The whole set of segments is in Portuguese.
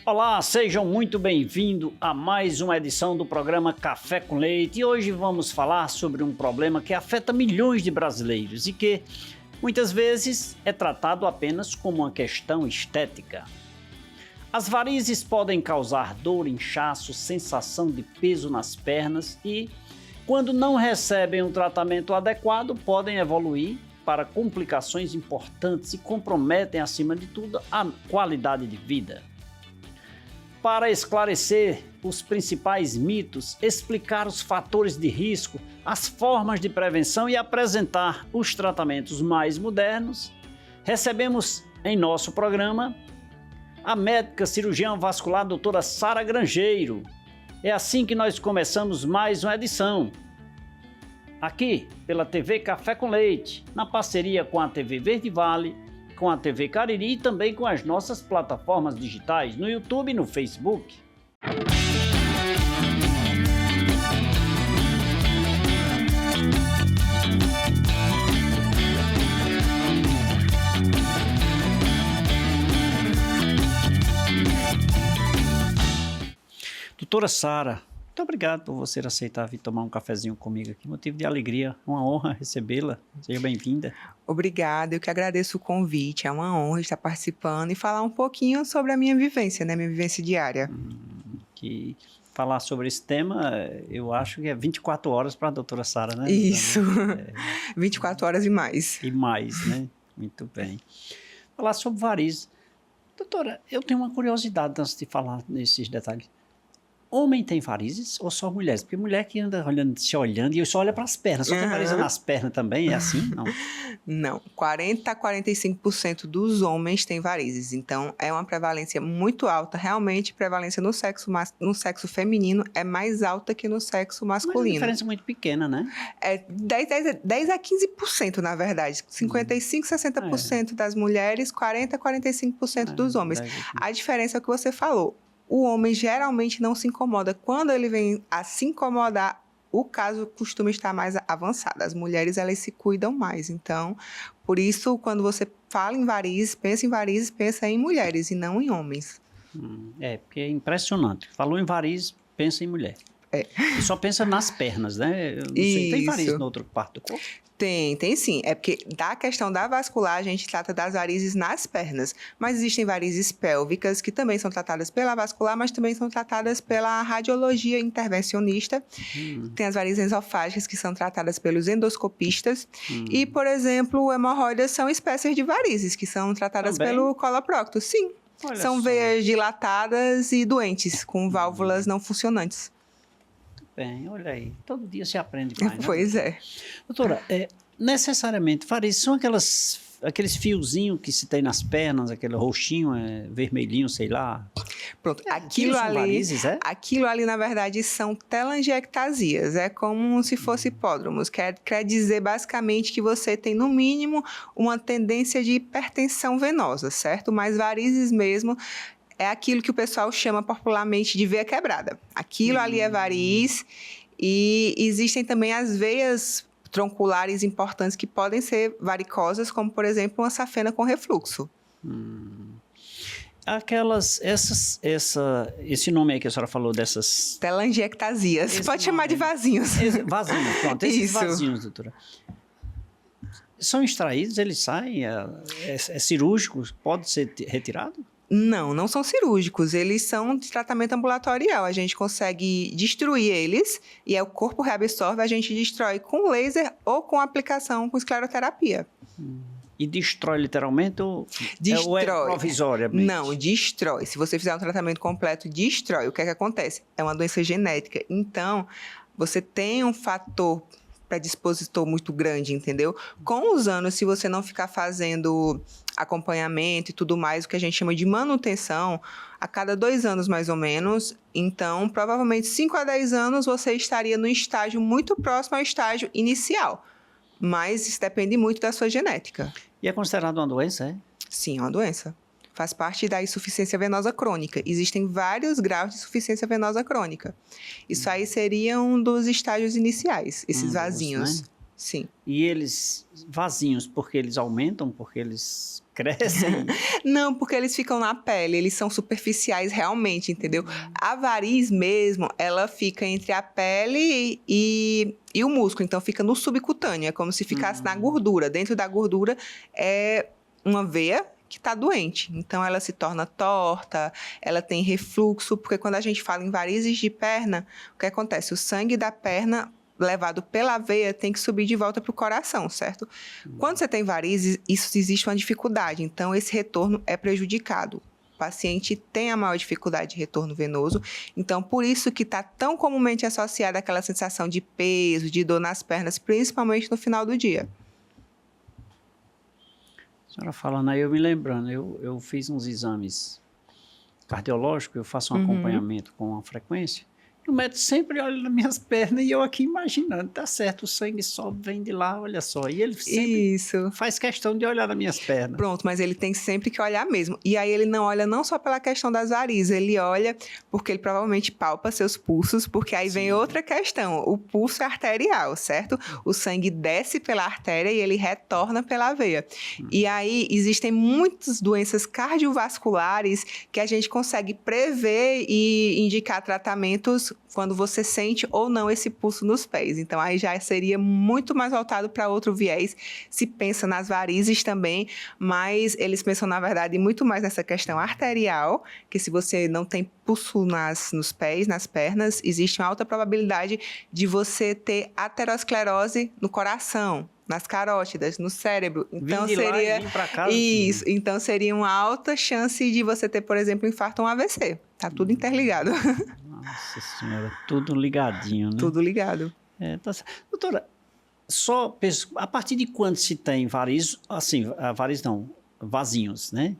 Olá, sejam muito bem-vindos a mais uma edição do programa Café com Leite. E hoje vamos falar sobre um problema que afeta milhões de brasileiros e que, muitas vezes, é tratado apenas como uma questão estética. As varizes podem causar dor, inchaço, sensação de peso nas pernas e, quando não recebem um tratamento adequado, podem evoluir para complicações importantes e comprometem, acima de tudo, a qualidade de vida. Para esclarecer os principais mitos, explicar os fatores de risco, as formas de prevenção e apresentar os tratamentos mais modernos, recebemos em nosso programa a médica cirurgiã vascular doutora Sara Grangeiro. É assim que nós começamos mais uma edição, aqui pela TV Café com Leite, na parceria com a TV Verde Vale, com a TV Cariri e também com as nossas plataformas digitais no YouTube e no Facebook. Doutora Sara, muito obrigado por você aceitar vir tomar um cafezinho comigo aqui, motivo de alegria, uma honra recebê-la, seja bem-vinda. Obrigada, eu que agradeço o convite, é uma honra estar participando e falar um pouquinho sobre a minha vivência, né, minha vivência diária. Que falar sobre esse tema, eu acho que é 24 horas para a doutora Sara, né? Isso, 24 horas e mais. E mais, né? Muito bem. Falar sobre varizes. Doutora, eu tenho uma curiosidade antes de falar nesses detalhes. Homem tem varizes ou só mulheres? Porque mulher que anda se olhando e só olha para as pernas. Só tem varizes nas pernas também? É assim? Não. Não. 40 a 45% dos homens têm varizes. Então, é uma prevalência muito alta. Realmente, prevalência no sexo feminino é mais alta que no sexo masculino. Mas é uma diferença muito pequena, né? É 10 a 15%, na verdade. 55, 60% das mulheres, 40 a 45% dos homens. A diferença é o que você falou. O homem geralmente não se incomoda. Quando ele vem a se incomodar, o caso costuma estar mais avançado. As mulheres, elas se cuidam mais. Então, por isso, quando você fala em varizes, pensa em mulheres e não em homens. Porque é impressionante. Falou em varizes, pensa em mulher. E só pensa nas pernas, né? Eu não sei, tem varizes na outra parte do corpo? Tem sim. É porque da questão da vascular, a gente trata das varizes nas pernas. Mas existem varizes pélvicas que também são tratadas pela vascular, mas também são tratadas pela radiologia intervencionista. Tem as varizes esofágicas que são tratadas pelos endoscopistas. E, por exemplo, hemorroidas são espécies de varizes que são tratadas pelo coloprocto. Sim. São veias dilatadas e doentes, com válvulas não funcionantes. Bem, olha aí, todo dia se aprende mais, né? Pois é. Doutora, necessariamente, varizes são aqueles fiozinhos que se tem nas pernas, aquele roxinho, vermelhinho, sei lá. Pronto, aquilo ali, na verdade, são telangiectasias, é como se fosse hipódromos, quer dizer basicamente que você tem, no mínimo, uma tendência de hipertensão venosa, certo? Mas varizes mesmo é aquilo que o pessoal chama popularmente de veia quebrada. Aquilo ali é variz e existem também as veias tronculares importantes que podem ser varicosas, como, por exemplo, uma safena com refluxo. Esse nome aí que a senhora falou dessas... Telangiectasias. Pode chamar de vasinhos. Vasinhos, pronto. Esses vasinhos, doutora. São extraídos, eles saem? É cirúrgico? Pode ser retirado? Não são cirúrgicos, eles são de tratamento ambulatorial, a gente consegue destruir eles e o corpo reabsorve, a gente destrói com laser ou com aplicação com escleroterapia. E destrói literalmente ou é provisoriamente? Não, destrói. Se você fizer um tratamento completo, destrói. O que é que acontece? É uma doença genética, então você tem um fator predispositor muito grande, entendeu? Com os anos, se você não ficar fazendo acompanhamento e tudo mais, o que a gente chama de manutenção, a cada 2 anos mais ou menos, então provavelmente 5 a 10 anos você estaria no estágio muito próximo ao estágio inicial, mas isso depende muito da sua genética. E é considerado uma doença, é? Sim, é uma doença. Faz parte da insuficiência venosa crônica. Existem vários graus de insuficiência venosa crônica. Isso aí seria um dos estágios iniciais, esses vasinhos. Né? Sim. E eles vazios, porque eles aumentam, porque eles crescem? Não, porque eles ficam na pele, eles são superficiais realmente, entendeu? A variz mesmo, ela fica entre a pele e o músculo, então fica no subcutâneo, é como se ficasse na gordura. Dentro da gordura é uma veia que está doente, então ela se torna torta, ela tem refluxo, porque quando a gente fala em varizes de perna, o que acontece? O sangue da perna levado pela veia tem que subir de volta para o coração, certo? Quando você tem varizes, isso existe uma dificuldade, então esse retorno é prejudicado. O paciente tem a maior dificuldade de retorno venoso, então por isso que está tão comumente associada àquela sensação de peso, de dor nas pernas, principalmente no final do dia. A senhora falando aí, eu me lembrando, eu fiz uns exames cardiológicos, eu faço um acompanhamento com uma frequência, o médico sempre olha nas minhas pernas e eu aqui imaginando, tá certo, o sangue sobe, vem de lá, olha só. E ele sempre faz questão de olhar nas minhas pernas. Pronto, mas ele tem sempre que olhar mesmo. E aí ele não olha não só pela questão das varizes, ele olha porque ele provavelmente palpa seus pulsos, porque aí vem outra questão, o pulso é arterial, certo? O sangue desce pela artéria e ele retorna pela veia. E aí existem muitas doenças cardiovasculares que a gente consegue prever e indicar tratamentos quando você sente ou não esse pulso nos pés. Então, aí já seria muito mais voltado para outro viés. Se pensa nas varizes também, mas eles pensam, na verdade, muito mais nessa questão arterial, que se você não tem pulso nos pés, nas pernas, existe uma alta probabilidade de você ter aterosclerose no coração, nas carótidas, no cérebro. Então seria isso. Então seria uma alta chance de você ter, por exemplo, um infarto ou um AVC. Tá tudo interligado. Nossa senhora, tudo ligadinho, né? Tudo ligado. Tá certo. Doutora, só a partir de quando se tem varizes, assim, varizes não, vasinhos, né?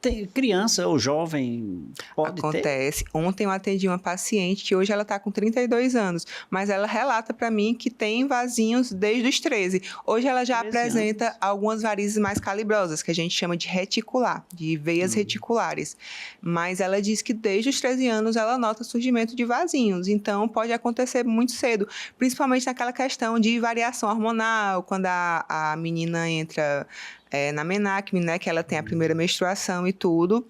Tem criança ou jovem pode ter? Acontece. Ontem eu atendi uma paciente que hoje ela está com 32 anos, mas ela relata para mim que tem vasinhos desde os 13. Hoje ela já apresenta algumas varizes mais calibrosas, que a gente chama de reticular, de veias reticulares. Mas ela diz que desde os 13 anos ela nota surgimento de vasinhos, então pode acontecer muito cedo, principalmente naquela questão de variação hormonal, quando a menina entra na menarque, né, que ela tem a primeira menstruação e tudo.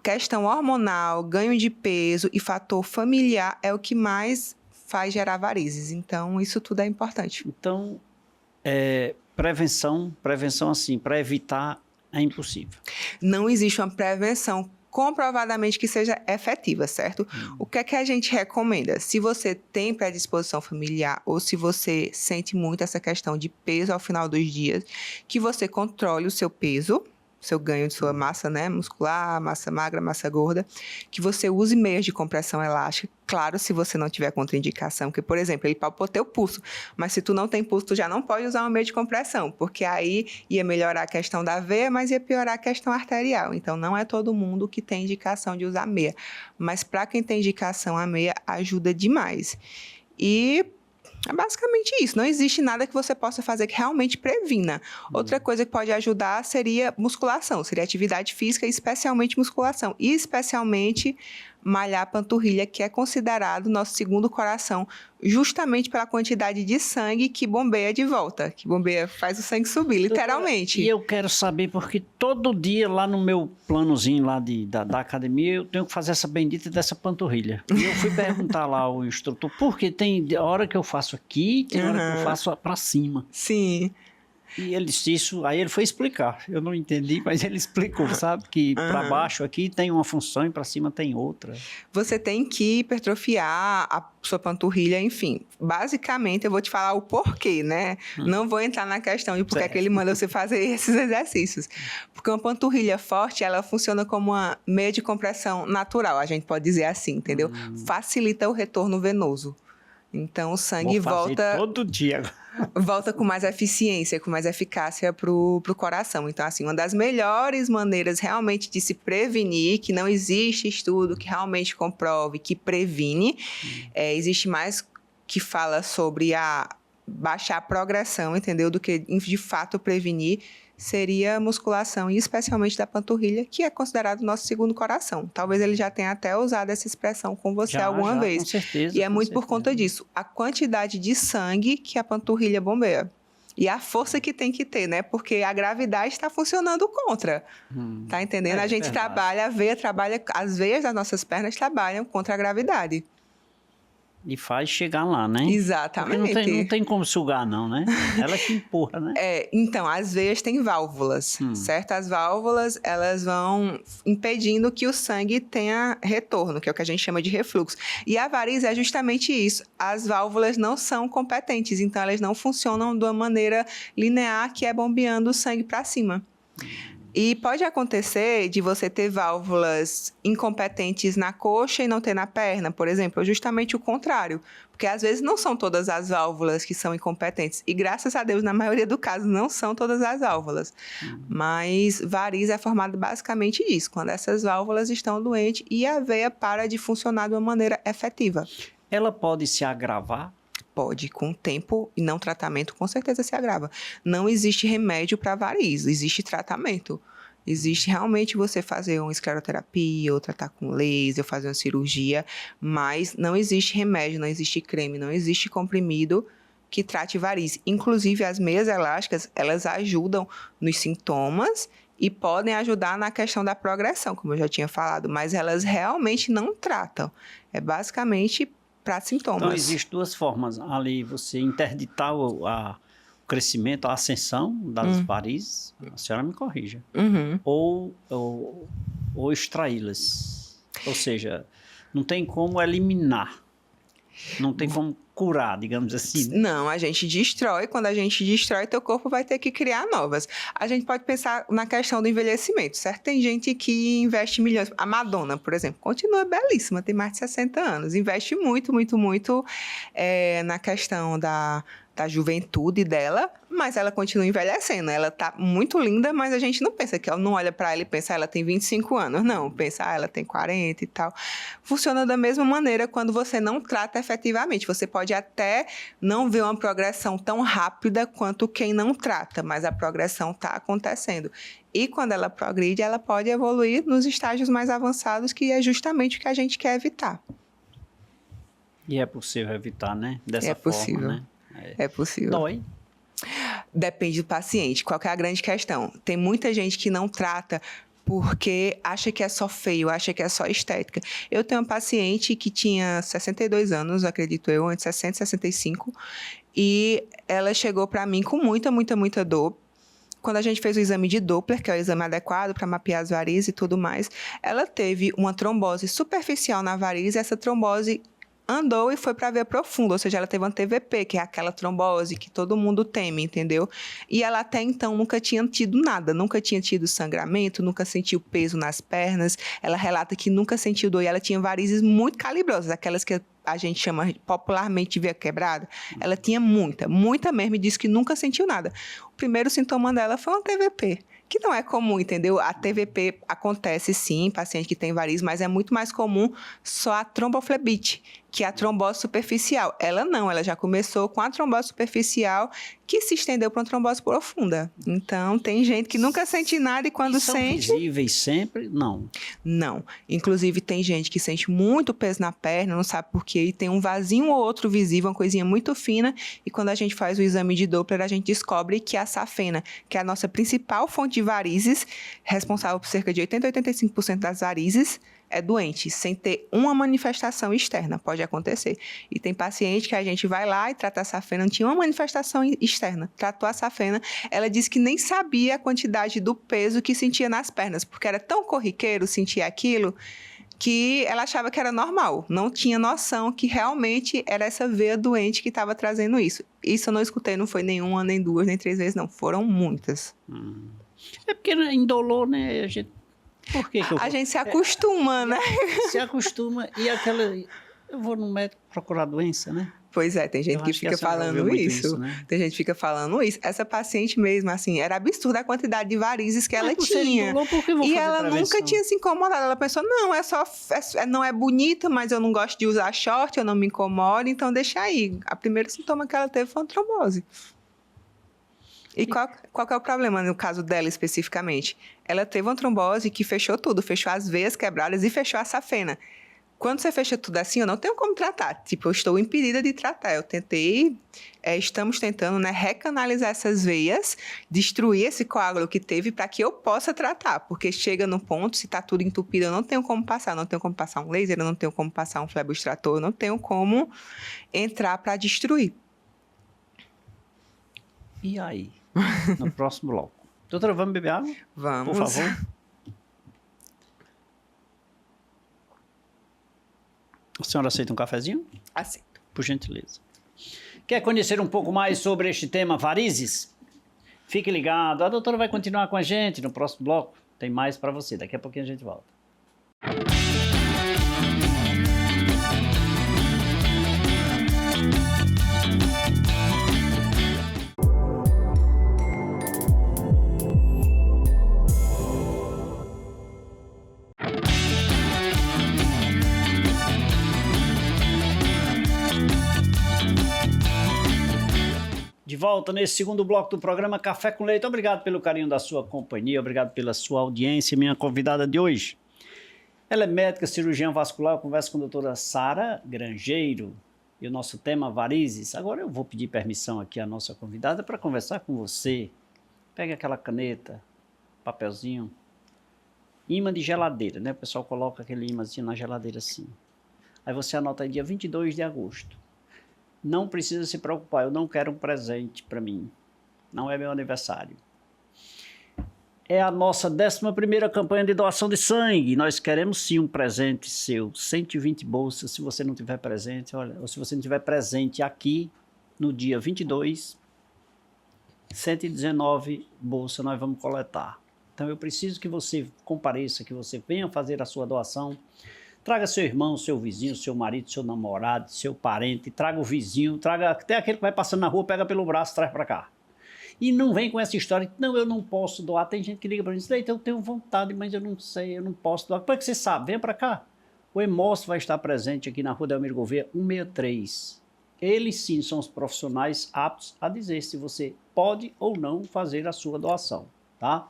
Questão hormonal, ganho de peso e fator familiar é o que mais faz gerar varizes. Então, isso tudo é importante. Então, prevenção assim, para evitar é impossível. Não existe uma prevenção comprovadamente que seja efetiva, certo? O que é que a gente recomenda? Se você tem predisposição familiar ou se você sente muito essa questão de peso ao final dos dias, que você controle o seu peso, seu ganho de sua massa, né, muscular, massa magra, massa gorda, que você use meias de compressão elástica, claro, se você não tiver contraindicação, que, por exemplo, ele palpou teu pulso, mas se tu não tem pulso, tu já não pode usar uma meia de compressão, porque aí ia melhorar a questão da veia, mas ia piorar a questão arterial. Então, não é todo mundo que tem indicação de usar meia, mas para quem tem indicação, a meia ajuda demais. E é basicamente isso. Não existe nada que você possa fazer que realmente previna. Outra coisa que pode ajudar seria musculação, seria atividade física, especialmente musculação. E especialmente malhar a panturrilha, que é considerado nosso segundo coração, justamente pela quantidade de sangue que bombeia de volta, que bombeia, faz o sangue subir, literalmente. E eu quero saber, porque todo dia lá no meu planozinho lá da academia, eu tenho que fazer essa bendita dessa panturrilha. E eu fui perguntar lá ao instrutor, porque tem hora que eu faço aqui, tem hora que eu faço para cima. Sim. E ele disse isso, aí ele foi explicar. Eu não entendi, mas ele explicou, sabe? Que para baixo aqui tem uma função e para cima tem outra. Você tem que hipertrofiar a sua panturrilha, enfim. Basicamente, eu vou te falar o porquê, né? Não vou entrar na questão de por que ele manda você fazer esses exercícios. Porque uma panturrilha forte, ela funciona como uma meia de compressão natural, a gente pode dizer assim, entendeu? Facilita o retorno venoso. Então, o sangue volta todo dia. Volta com mais eficiência, com mais eficácia para o coração. Então, assim, uma das melhores maneiras realmente de se prevenir, que não existe estudo que realmente comprove, que previne, existe mais que fala sobre baixar a progressão, entendeu? Do que, de fato, prevenir, seria musculação, e especialmente da panturrilha, que é considerado o nosso segundo coração. Talvez ele já tenha até usado essa expressão com você alguma vez. Com certeza. E é muito por conta disso. A quantidade de sangue que a panturrilha bombeia. E a força que tem que ter, né? Porque a gravidade está funcionando contra. Tá entendendo? A gente trabalha, as veias das nossas pernas trabalham contra a gravidade. E faz chegar lá, né? Exatamente. Não tem como sugar, não, né? Ela que empurra, né? Então, as veias têm válvulas, certo? As válvulas, elas vão impedindo que o sangue tenha retorno, que é o que a gente chama de refluxo. E a varize é justamente isso. As válvulas não são competentes, então elas não funcionam de uma maneira linear, que é bombeando o sangue para cima. E pode acontecer de você ter válvulas incompetentes na coxa e não ter na perna, por exemplo, ou justamente o contrário. Porque às vezes não são todas as válvulas que são incompetentes. E graças a Deus, na maioria do caso, não são todas as válvulas. Mas varize é formado basicamente disso, quando essas válvulas estão doentes e a veia para de funcionar de uma maneira efetiva. Ela pode se agravar? Pode, com o tempo e não tratamento, com certeza se agrava. Não existe remédio para varize, existe tratamento. Existe realmente você fazer uma escleroterapia, ou tratar com laser, fazer uma cirurgia, mas não existe remédio, não existe creme, não existe comprimido que trate varize. Inclusive, as meias elásticas, elas ajudam nos sintomas e podem ajudar na questão da progressão, como eu já tinha falado, mas elas realmente não tratam. É basicamente para sintomas. Então, existem duas formas. Ali, você interditar o crescimento, a ascensão das varizes, a senhora me corrija, ou extraí-las. Ou seja, não tem como eliminar, não tem como curar, digamos assim. Né? Não, a gente destrói. Quando a gente destrói, teu corpo vai ter que criar novas. A gente pode pensar na questão do envelhecimento, certo? Tem gente que investe milhões. A Madonna, por exemplo, continua belíssima, tem mais de 60 anos. Investe muito, muito, muito na questão da juventude dela, mas ela continua envelhecendo. Ela tá muito linda, mas a gente não pensa que ela não olha para ela e pensa, ela tem 25 anos. Não, pensa, ela tem 40 e tal. Funciona da mesma maneira quando você não trata efetivamente. Você pode até não ver uma progressão tão rápida quanto quem não trata, mas a progressão está acontecendo. E quando ela progride, ela pode evoluir nos estágios mais avançados, que é justamente o que a gente quer evitar. E é possível evitar, né? Dessa forma, possível. Né? É possível. Dói? Depende do paciente. Qual que é a grande questão? Tem muita gente que não trata porque acha que é só feio, acha que é só estética. Eu tenho uma paciente que tinha 62 anos, acredito eu, entre 60 e 65, e ela chegou para mim com muita, muita, muita dor. Quando a gente fez o exame de Doppler, que é o exame adequado para mapear as varizes e tudo mais, ela teve uma trombose superficial na varize, essa trombose andou e foi para a veia profunda, ou seja, ela teve uma TVP, que é aquela trombose que todo mundo teme, entendeu? E ela até então nunca tinha tido nada, nunca tinha tido sangramento, nunca sentiu peso nas pernas, ela relata que nunca sentiu dor e ela tinha varizes muito calibrosas, aquelas que a gente chama popularmente de veia quebrada. Ela tinha muita, muita mesmo e disse que nunca sentiu nada. O primeiro sintoma dela foi uma TVP, que não é comum, entendeu? A TVP acontece sim em paciente que tem varizes, mas é muito mais comum só a tromboflebite, que é a trombose superficial. Ela não, ela já começou com a trombose superficial que se estendeu para uma trombose profunda. Então, tem gente que nunca sente nada e quando sente... São visíveis sempre? Não. Não. Inclusive, tem gente que sente muito peso na perna, não sabe por quê, e tem um vasinho ou outro visível, uma coisinha muito fina, e quando a gente faz o exame de Doppler, a gente descobre que a safena, que é a nossa principal fonte de varizes, responsável por cerca de 80 a 85% das varizes, é doente, sem ter uma manifestação externa, pode acontecer. E tem paciente que a gente vai lá e trata a safena, não tinha uma manifestação externa, tratou a safena, ela disse que nem sabia a quantidade do peso que sentia nas pernas, porque era tão corriqueiro sentir aquilo, que ela achava que era normal, não tinha noção que realmente era essa veia doente que estava trazendo isso. Isso eu não escutei, não foi nenhuma, nem duas, nem 3 vezes, não, foram muitas. É porque indolor, né, a gente... Por que a gente se acostuma, né? Se acostuma e aquela... Eu vou no médico procurar doença, né? Pois é, tem gente que fica falando isso. Né? Tem gente que fica falando isso. Essa paciente mesmo, assim, era absurda a quantidade de varizes que ela tinha. E ela nunca tinha se incomodado. Ela pensou, não, não é bonita, mas eu não gosto de usar short, eu não me incomodo, então deixa aí. O primeiro sintoma que ela teve foi uma trombose. E qual que é o problema no caso dela especificamente? Ela teve uma trombose que fechou tudo, fechou as veias quebradas e fechou a safena. Quando você fecha tudo assim, eu não tenho como tratar. Tipo, eu estou impedida de tratar. Estamos tentando, né, recanalizar essas veias, destruir esse coágulo que teve para que eu possa tratar. Porque chega no ponto, se está tudo entupido, eu não tenho como passar. Eu não tenho como passar um laser, eu não tenho como passar um fleboextrator, eu não tenho como entrar para destruir. E aí? No próximo bloco. Doutora, vamos beber água? Vamos. Por favor. A senhora aceita um cafezinho? Aceito. Por gentileza. Quer conhecer um pouco mais sobre este tema varizes? Fique ligado. A doutora vai continuar com a gente no próximo bloco. Tem mais para você. Daqui a pouquinho a gente volta. De volta nesse segundo bloco do programa Café com Leite. Obrigado pelo carinho da sua companhia, obrigado pela sua audiência. Minha convidada de hoje, ela é médica, cirurgiã vascular. Eu converso com a doutora Sara Grangeiro e o nosso tema varizes. Agora eu vou pedir permissão aqui à nossa convidada para conversar com você. Pega aquela caneta, papelzinho, imã de geladeira, né? O pessoal coloca aquele imãzinho na geladeira assim. Aí você anota aí dia 22 de agosto. Não precisa se preocupar, eu não quero um presente para mim. Não é meu aniversário. É a nossa 11ª campanha de doação de sangue. Nós queremos sim um presente seu. 120 bolsas, se você não tiver presente. Olha, ou se você não tiver presente aqui no dia 22, 119 bolsas nós vamos coletar. Então eu preciso que você compareça, que você venha fazer a sua doação. Traga seu irmão, seu vizinho, seu marido, seu namorado, seu parente, traga o vizinho, traga até aquele que vai passando na rua, pega pelo braço, traz para cá. E não vem com essa história, não, eu não posso doar. Tem gente que liga para mim e diz, Leite, eu tenho vontade, mas eu não sei, eu não posso doar. Como é que você sabe? Vem para cá. O Hemócio vai estar presente aqui na Rua Delmiro Gouveia, 163. Eles sim são os profissionais aptos a dizer se você pode ou não fazer a sua doação, tá?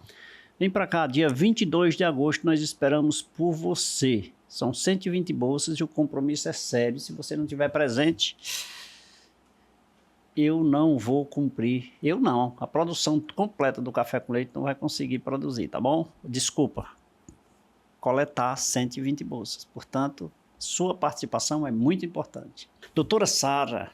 Vem para cá, dia 22 de agosto, nós esperamos por você. São 120 bolsas e o compromisso é sério. Se você não estiver presente, eu não vou cumprir. Eu não. A produção completa do Café com Leite não vai conseguir produzir, tá bom? Desculpa. Coletar 120 bolsas. Portanto, sua participação é muito importante. Doutora Sara,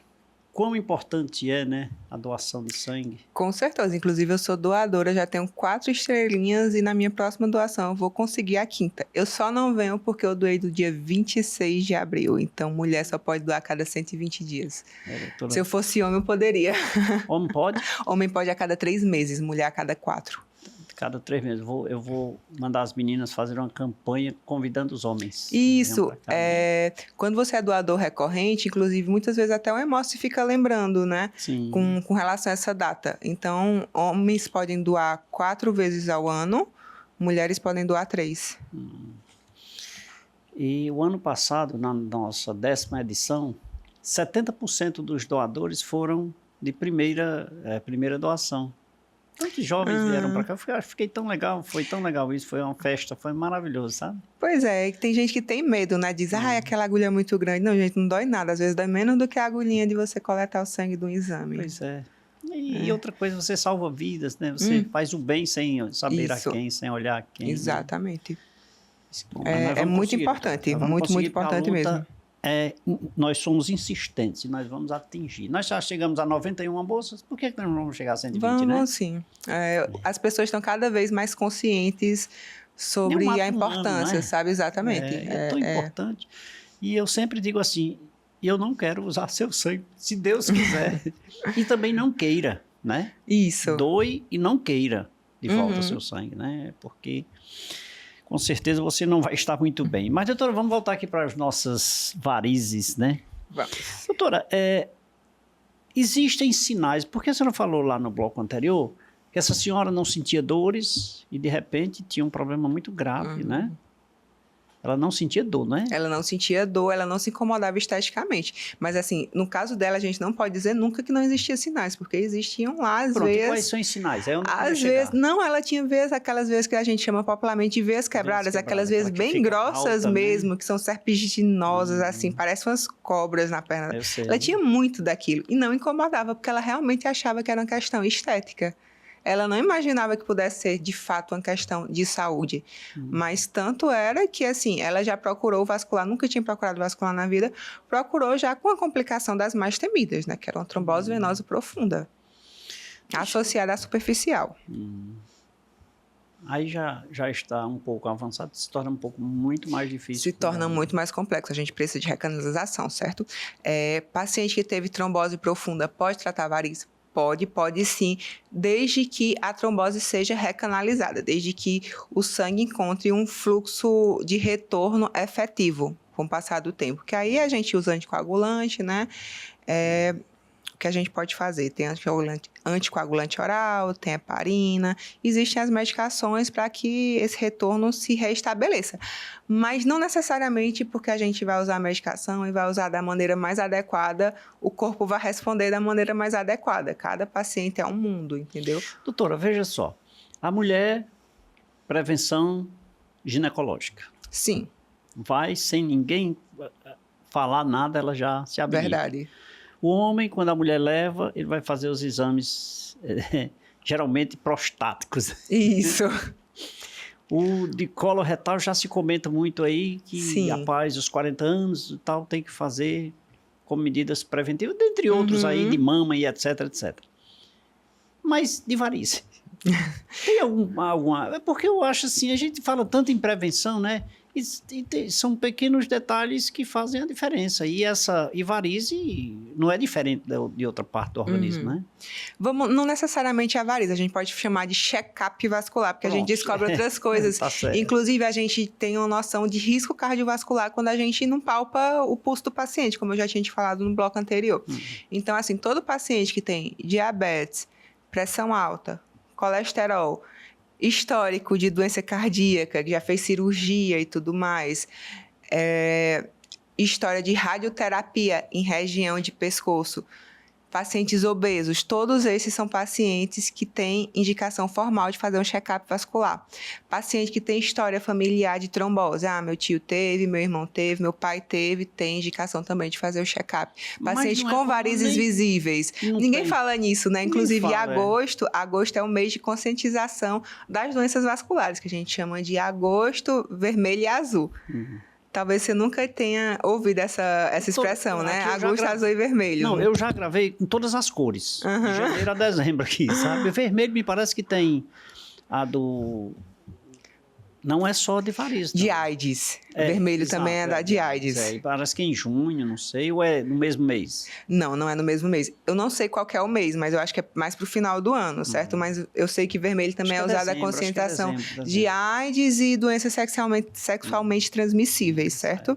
quão importante é, né, a doação de sangue? Com certeza. Inclusive, eu sou doadora, já tenho 4 estrelinhas e na minha próxima doação eu vou conseguir a 5ª. Eu só não venho porque eu doei do dia 26 de abril. Então, mulher só pode doar a cada 120 dias. Se eu fosse homem, eu poderia. Homem pode? Homem pode a cada 3 meses, mulher a cada 4. Cada 3 meses. Eu vou mandar as meninas fazer uma campanha convidando os homens. Isso. Quando você é doador recorrente, inclusive, muitas vezes até o Hemócio fica lembrando, né? Sim. Com relação a essa data. Então, homens podem doar 4 vezes ao ano, mulheres podem doar 3. E o ano passado, na nossa 10ª edição, 70% dos doadores foram de primeira doação. Tantos jovens vieram para cá, eu fiquei tão legal, foi tão legal isso, foi uma festa, foi maravilhoso, sabe? Pois é, tem gente que tem medo, né? Diz, aquela agulha é muito grande. Não, gente, não dói nada, às vezes dói menos do que a agulhinha de você coletar o sangue de um exame. Pois é. E outra coisa, você salva vidas, né? Você faz o bem sem saber a quem, sem olhar a quem. Exatamente. Né? É muito importante, muito importante mesmo. Nós somos insistentes e nós vamos atingir. Nós já chegamos a 91 bolsas, por que nós não vamos chegar a 120, vamos, né? Sim. As pessoas estão cada vez mais conscientes sobre a importância, sabe? Exatamente. É tão importante. E eu sempre digo assim, eu não quero usar seu sangue, se Deus quiser. E também não queira, né? Isso. Doe e não queira de volta o seu sangue, né? Porque com certeza você não vai estar muito bem. Mas, doutora, vamos voltar aqui para as nossas varizes, né? Vamos. Doutora, existem sinais, porque a senhora falou lá no bloco anterior que essa senhora não sentia dores e, de repente, tinha um problema muito grave, né? Ela não sentia dor, né? Ela não sentia dor, ela não se incomodava esteticamente. Mas, assim, no caso dela, a gente não pode dizer nunca que não existiam sinais, porque existiam lá as Pronto, veias... e quais são os sinais? É onde Às vezes, não, ela tinha veias, aquelas veias que a gente chama popularmente de veias quebradas, aquelas veias bem grossas mesmo, né? Que são serpentinosas, assim, parecem umas cobras na perna. Ela tinha muito daquilo e não incomodava, porque ela realmente achava que era uma questão estética. Ela não imaginava que pudesse ser, de fato, uma questão de saúde. Mas tanto era que, assim, ela já procurou vascular, nunca tinha procurado vascular na vida, procurou já com a complicação das mais temidas, né? Que era uma trombose venosa profunda, associada à superficial. Aí já está um pouco avançado, se torna um pouco muito mais difícil. Se torna muito mais complexo, a gente precisa de recanalização, certo? Paciente que teve trombose profunda pode tratar varizes? Pode sim, desde que a trombose seja recanalizada, desde que o sangue encontre um fluxo de retorno efetivo com o passar do tempo. Que aí a gente usa anticoagulante, né? O que a gente pode fazer? Tem anticoagulante oral, tem heparina, existem as medicações para que esse retorno se restabeleça. Mas não necessariamente porque a gente vai usar a medicação e vai usar da maneira mais adequada, o corpo vai responder da maneira mais adequada. Cada paciente é um mundo, entendeu? Doutora, veja só, a mulher, prevenção ginecológica. Sim. Vai sem ninguém falar nada, ela já se habilita. Verdade. O homem, quando a mulher leva, ele vai fazer os exames, geralmente prostáticos. Isso. O de colo retal já se comenta muito aí que, Sim, após os 40 anos e tal, tem que fazer como medidas preventivas, dentre outros aí, de mama e etc, etc. Mas de varizes. Tem alguma... Porque eu acho assim, a gente fala tanto em prevenção, né? São pequenos detalhes que fazem a diferença. E varize não é diferente de outra parte do organismo, né? Não necessariamente a varize, a gente pode chamar de check-up vascular, porque a gente descobre outras coisas. Tá certo. Inclusive, a gente tem uma noção de risco cardiovascular quando a gente não palpa o pulso do paciente, como eu já tinha te falado no bloco anterior. Então, assim, todo paciente que tem diabetes, pressão alta, colesterol, histórico de doença cardíaca, que já fez cirurgia e tudo mais, história de radioterapia em região de pescoço, pacientes obesos, todos esses são pacientes que têm indicação formal de fazer um check-up vascular. Paciente que tem história familiar de trombose, meu tio teve, meu irmão teve, meu pai teve, tem indicação também de fazer o check-up. Paciente com varizes visíveis. Ninguém fala nisso, né? Inclusive, agosto é o mês de conscientização das doenças vasculares, que a gente chama de agosto vermelho e azul. Talvez você nunca tenha ouvido essa expressão, né? Agosto, azul e vermelho. Não, eu já gravei com todas as cores. De janeiro a dezembro aqui, sabe? Vermelho me parece que tem a do... Não é só de varizes. De AIDS. Vermelho também é da de AIDS. Parece que é em junho, não sei, ou é no mesmo mês? Não é no mesmo mês. Eu não sei qual que é o mês, mas eu acho que é mais pro final do ano, certo? Mas eu sei que vermelho também é usado a conscientização de AIDS e doenças sexualmente transmissíveis, certo?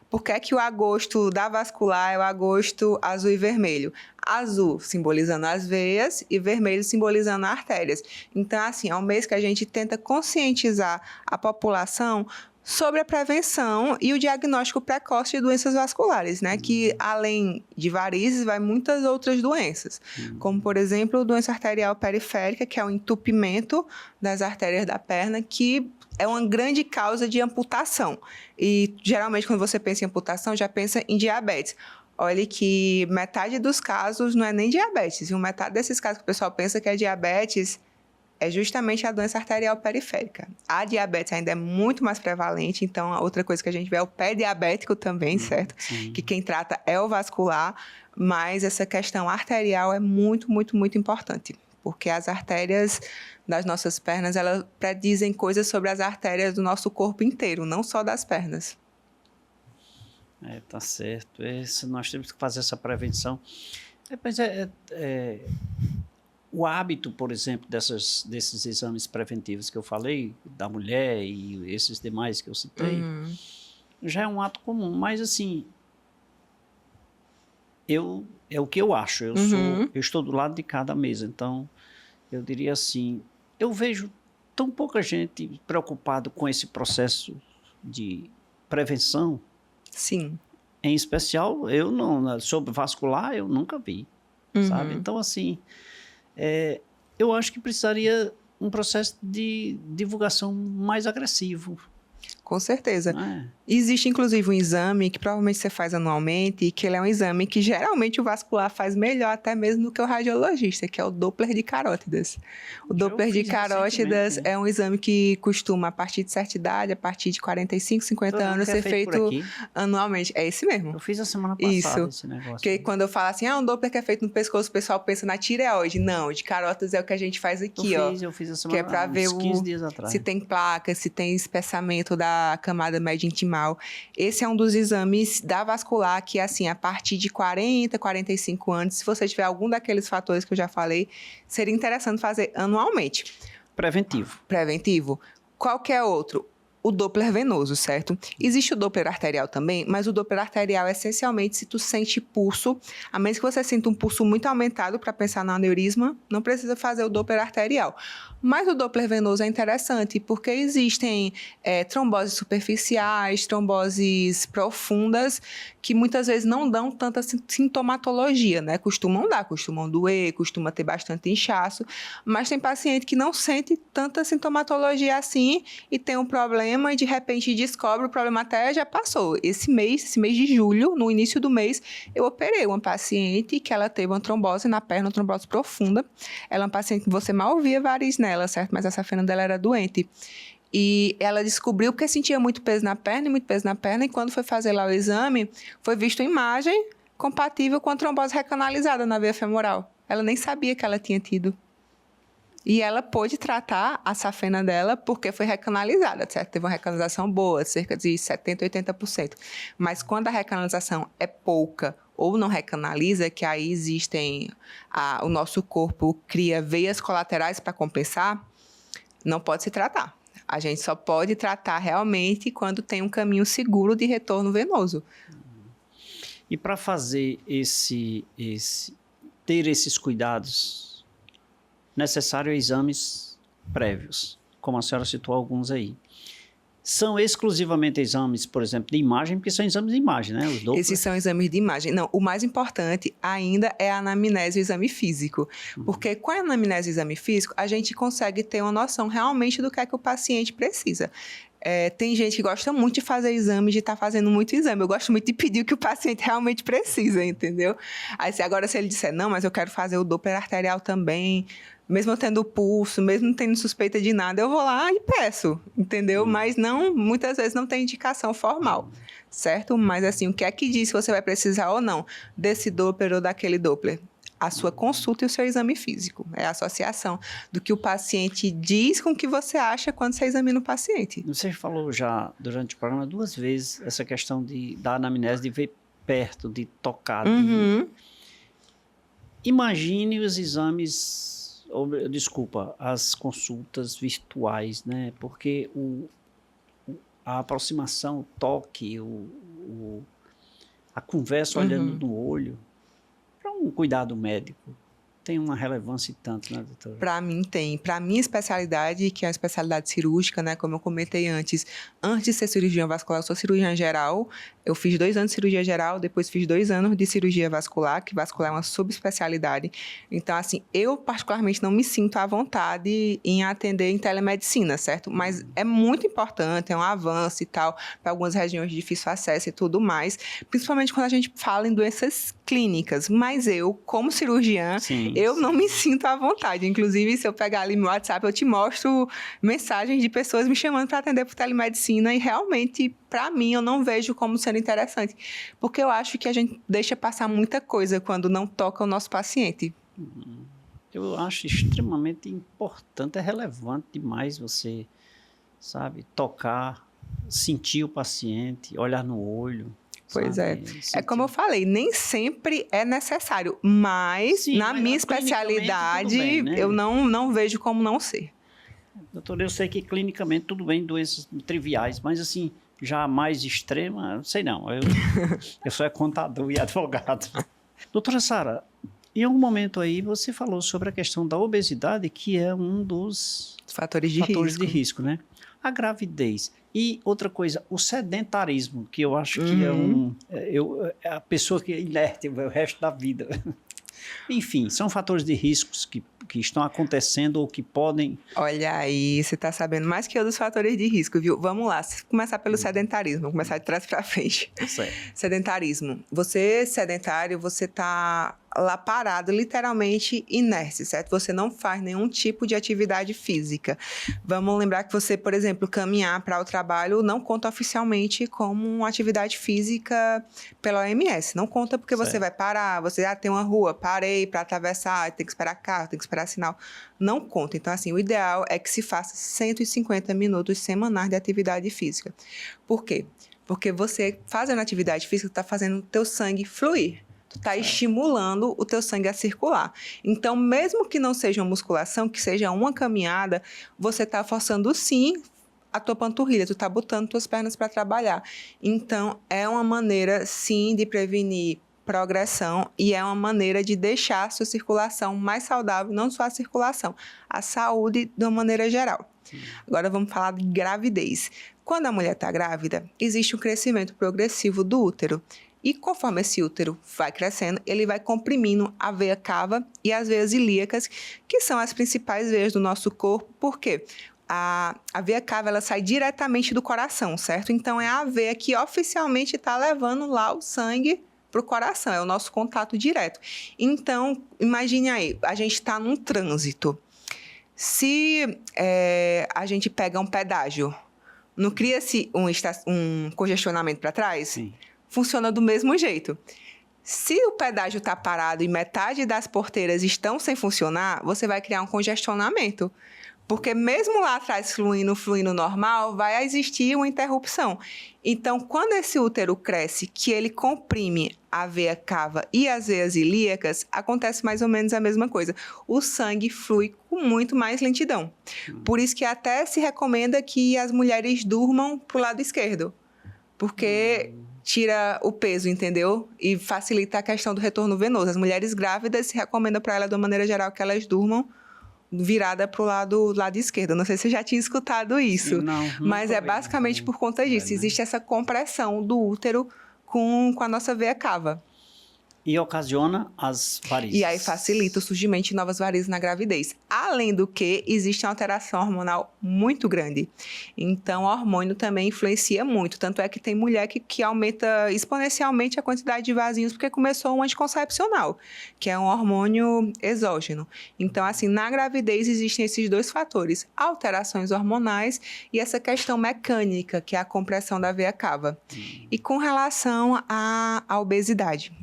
Por que é que o agosto da vascular é o agosto azul e vermelho? Azul simbolizando as veias e vermelho simbolizando as artérias. Então, assim, é um mês que a gente tenta conscientizar a população sobre a prevenção e o diagnóstico precoce de doenças vasculares, né? Que, além de varizes, vai muitas outras doenças, como, por exemplo, doença arterial periférica, que é o entupimento das artérias da perna, que é uma grande causa de amputação. E, geralmente, quando você pensa em amputação, já pensa em diabetes. Olha que metade dos casos não é nem diabetes, e metade desses casos que o pessoal pensa que é diabetes é justamente a doença arterial periférica. A diabetes ainda é muito mais prevalente, então a outra coisa que a gente vê é o pé diabético também, certo? Sim. Que quem trata é o vascular, mas essa questão arterial é muito, muito, muito importante, porque as artérias das nossas pernas, elas predizem coisas sobre as artérias do nosso corpo inteiro, não só das pernas. Tá certo. Nós temos que fazer essa prevenção. O hábito, por exemplo, desses exames preventivos que eu falei, da mulher e esses demais que eu citei, já é um ato comum. Mas, assim, é o que eu acho. Eu estou do lado de cada mesa. Então, eu diria assim, eu vejo tão pouca gente preocupada com esse processo de prevenção. Sim. Em especial, eu não, sobre vascular, eu nunca vi, sabe? Então, assim, eu acho que precisaria um processo de divulgação mais agressivo. Com certeza. Existe, inclusive, um exame que provavelmente você faz anualmente, e que ele é um exame que geralmente o vascular faz melhor até mesmo do que o radiologista, que é o Doppler de carótidas. O Doppler de carótidas é um exame que costuma, a partir de certa idade, a partir de 45, 50 anos, ser feito anualmente. É esse mesmo. Eu fiz a semana passada esse negócio. Porque quando eu falo assim, um Doppler que é feito no pescoço, o pessoal pensa na tireoide. Não, de carótidas é o que a gente faz aqui, eu fiz a semana, que é para ver 15 dias atrás. Se tem placa, se tem espessamento da camada média intimal. Esse é um dos exames da vascular que, assim, a partir de 40, 45 anos, se você tiver algum daqueles fatores que eu já falei, seria interessante fazer anualmente. Preventivo. Qualquer outro. O Doppler venoso, certo? Existe o Doppler arterial também, mas o Doppler arterial é essencialmente se tu sente pulso, a menos que você sinta um pulso muito aumentado para pensar no aneurisma, não precisa fazer o Doppler arterial. Mas o Doppler venoso é interessante porque existem tromboses superficiais, tromboses profundas, que muitas vezes não dão tanta sintomatologia, né? Costumam doer, costuma ter bastante inchaço, mas tem paciente que não sente tanta sintomatologia assim e tem um problema e de repente descobre o problema até já passou. Esse mês de julho, no início do mês, eu operei uma paciente que ela teve uma trombose na perna, uma trombose profunda. Ela é uma paciente que você mal via varizes nela, certo? Mas a safena dela era doente. E ela descobriu porque sentia muito peso na perna, e quando foi fazer lá o exame, foi visto uma imagem compatível com a trombose recanalizada na veia femoral.Ela nem sabia que ela tinha tido. E ela pôde tratar a safena dela porque foi recanalizada, certo? Teve uma recanalização boa, cerca de 70%, 80%. Mas quando a recanalização é pouca ou não recanaliza, que aí existem... o nosso corpo cria veias colaterais para compensar, não pode se tratar. A gente só pode tratar realmente quando tem um caminho seguro de retorno venoso. E para fazer ter esses cuidados... necessário exames prévios, como a senhora citou alguns aí. São exclusivamente exames, por exemplo, de imagem, porque são exames de imagem, né? Esses são exames de imagem. Não, o mais importante ainda é a anamnese e o exame físico. Porque com a anamnese e o exame físico, a gente consegue ter uma noção realmente do que é que o paciente precisa. Tem gente que gosta muito de fazer exame, de estar fazendo muito exame. Eu gosto muito de pedir o que o paciente realmente precisa, entendeu? Aí, agora, se ele disser, não, mas eu quero fazer o Doppler arterial também, mesmo eu tendo pulso, mesmo não tendo suspeita de nada, eu vou lá e peço, entendeu? Mas muitas vezes não tem indicação formal, certo? Mas, assim, o que é que diz se você vai precisar ou não desse Doppler ou daquele Doppler? A sua consulta e o seu exame físico. É a associação do que o paciente diz com o que você acha quando você examina o paciente. Você falou já durante o programa 2 vezes essa questão da anamnese, de ver perto, de tocar. Imagine os exames, as consultas virtuais, né? Porque a aproximação, o toque, a conversa olhando no olho, um cuidado médico tem uma relevância e tanto, né, doutora? Para mim tem. Para a minha especialidade, que é a especialidade cirúrgica, né, como eu comentei antes de ser cirurgiã vascular, eu sou cirurgiã geral. Eu fiz 2 anos de cirurgia geral, depois fiz 2 anos de cirurgia vascular, que vascular é uma subespecialidade. Então, assim, eu particularmente não me sinto à vontade em atender em telemedicina, certo? Mas é muito importante, é um avanço e tal, para algumas regiões de difícil acesso e tudo mais, principalmente quando a gente fala em doenças clínicas. Mas eu, como cirurgiã, eu não me sinto à vontade. Inclusive, se eu pegar ali meu WhatsApp, eu te mostro mensagens de pessoas me chamando para atender por telemedicina e realmente, para mim, eu não vejo como sendo interessante, porque eu acho que a gente deixa passar muita coisa quando não toca o nosso paciente. Eu acho extremamente importante, é relevante demais você, sabe, tocar, sentir o paciente, olhar no olho. Pois é. É como eu falei, nem sempre é necessário, mas na minha especialidade, bem, né? Eu não vejo como não ser. Doutor, eu sei que clinicamente tudo bem, doenças triviais, mas assim, já mais extrema, não sei não. Eu sou contador e advogado. Doutora Sara, em algum momento aí você falou sobre a questão da obesidade, que é um dos fatores de risco, né? a gravidez. E outra coisa, o sedentarismo, que eu acho que é a pessoa que é inerte o resto da vida. Enfim, são fatores de riscos que estão acontecendo ou que podem... Olha aí, você está sabendo mais que eu dos fatores de risco, viu? Vamos lá, começar pelo sedentarismo, vamos começar de trás para frente. Certo. Sedentarismo. Você sedentário, você está lá parado, literalmente inerte, certo? Você não faz nenhum tipo de atividade física. Vamos lembrar que você, por exemplo, caminhar para o trabalho não conta oficialmente como uma atividade física pela OMS. Não conta porque você vai parar, você tem uma rua, parei para atravessar, tem que esperar carro, tem que esperar sinal. Não conta. Então, assim, o ideal é que se faça 150 minutos semanais de atividade física. Por quê? Porque você fazendo atividade física, está fazendo o teu sangue fluir. Está estimulando o teu sangue a circular. Então, mesmo que não seja uma musculação, que seja uma caminhada, você está forçando sim a tua panturrilha, tu está botando tuas pernas para trabalhar. Então, é uma maneira sim de prevenir progressão e é uma maneira de deixar a sua circulação mais saudável, não só a circulação, a saúde de uma maneira geral. Agora vamos falar de gravidez. Quando a mulher está grávida, existe um crescimento progressivo do útero. E conforme esse útero vai crescendo, ele vai comprimindo a veia cava e as veias ilíacas, que são as principais veias do nosso corpo. Por quê? A veia cava, ela sai diretamente do coração, certo? Então, é a veia que oficialmente está levando lá o sangue para o coração, é o nosso contato direto. Então, imagine aí, a gente está num trânsito. Se a gente pega um pedágio, não cria-se um congestionamento para trás? Sim. Funciona do mesmo jeito. Se o pedágio está parado e metade das porteiras estão sem funcionar, você vai criar um congestionamento. Porque mesmo lá atrás fluindo normal, vai existir uma interrupção. Então, quando esse útero cresce, que ele comprime a veia cava e as veias ilíacas, acontece mais ou menos a mesma coisa. O sangue flui com muito mais lentidão. Por isso que até se recomenda que as mulheres durmam para o lado esquerdo. Porque tira o peso, entendeu? E facilita a questão do retorno venoso. As mulheres grávidas se recomenda para elas, de uma maneira geral, que elas durmam virada para o lado esquerdo. Não sei se você já tinha escutado isso. Não, mas é basicamente por conta disso. Existe essa compressão do útero com a nossa veia cava. E ocasiona as varizes. E aí facilita o surgimento de novas varizes na gravidez. Além do que, existe uma alteração hormonal muito grande. Então, o hormônio também influencia muito. Tanto é que tem mulher que aumenta exponencialmente a quantidade de vasinhos porque começou um anticoncepcional, que é um hormônio exógeno. Então, assim, na gravidez existem esses dois fatores. Alterações hormonais e essa questão mecânica, que é a compressão da veia cava. E com relação à obesidade...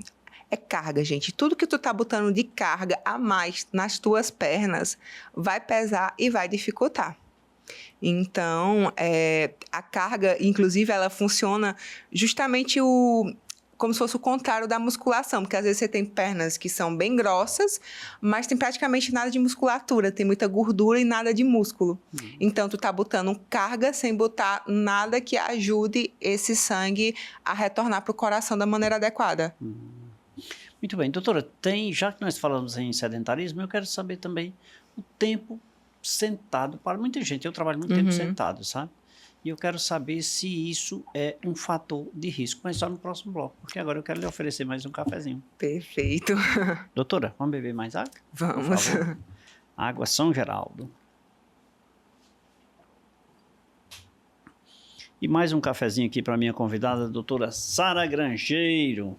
É carga, gente. Tudo que tu tá botando de carga a mais nas tuas pernas vai pesar e vai dificultar. Então, a carga, inclusive, ela funciona justamente como se fosse o contrário da musculação, porque às vezes você tem pernas que são bem grossas, mas tem praticamente nada de musculatura, tem muita gordura e nada de músculo. Então, tu tá botando carga sem botar nada que ajude esse sangue a retornar para o coração da maneira adequada. Muito bem, doutora, já que nós falamos em sedentarismo, eu quero saber também o tempo sentado para muita gente. Eu trabalho muito tempo sentado, sabe? E eu quero saber se isso é um fator de risco, mas só no próximo bloco, porque agora eu quero lhe oferecer mais um cafezinho. Perfeito. Doutora, vamos beber mais água? Vamos. Água São Geraldo. E mais um cafezinho aqui para minha convidada, a doutora Sara Grangeiro.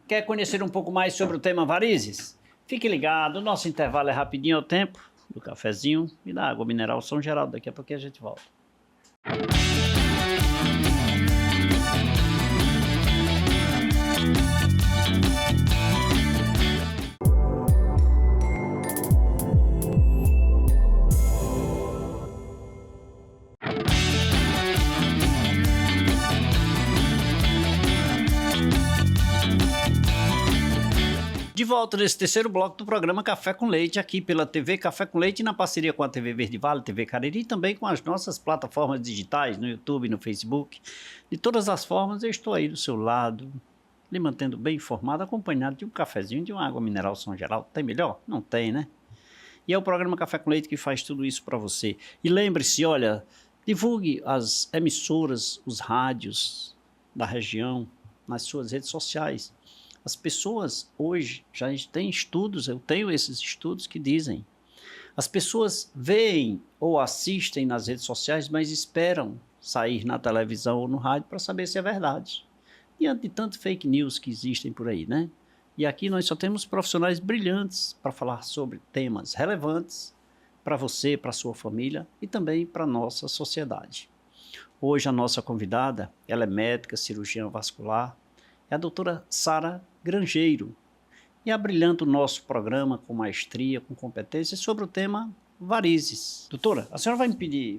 Quer conhecer um pouco mais sobre o tema varizes? Fique ligado, o nosso intervalo é rapidinho, é o tempo do cafezinho e da água mineral São Geraldo. Daqui a pouco a gente volta. De volta nesse terceiro bloco do programa Café com Leite, aqui pela TV Café com Leite, na parceria com a TV Verde Vale, TV Cariri, e também com as nossas plataformas digitais, no YouTube, no Facebook. De todas as formas, eu estou aí do seu lado, lhe mantendo bem informado, acompanhado de um cafezinho, de uma água mineral São Geraldo. Tem melhor? Não tem, né? E é o programa Café com Leite que faz tudo isso para você. E lembre-se, olha, Divulgue as emissoras, os rádios da região nas suas redes sociais. As pessoas hoje já têm estudos, eu tenho esses estudos que dizem, as pessoas veem ou assistem nas redes sociais, mas esperam sair na televisão ou no rádio para saber se é verdade. Diante de tanto fake news que existem por aí, né? E aqui nós só temos profissionais brilhantes para falar sobre temas relevantes para você, para a sua família e também para a nossa sociedade. Hoje a nossa convidada, ela é médica, cirurgiã vascular, é a doutora Sara Grangeiro, e abrilhanta o nosso programa com maestria, com competência sobre o tema varizes. Doutora, a senhora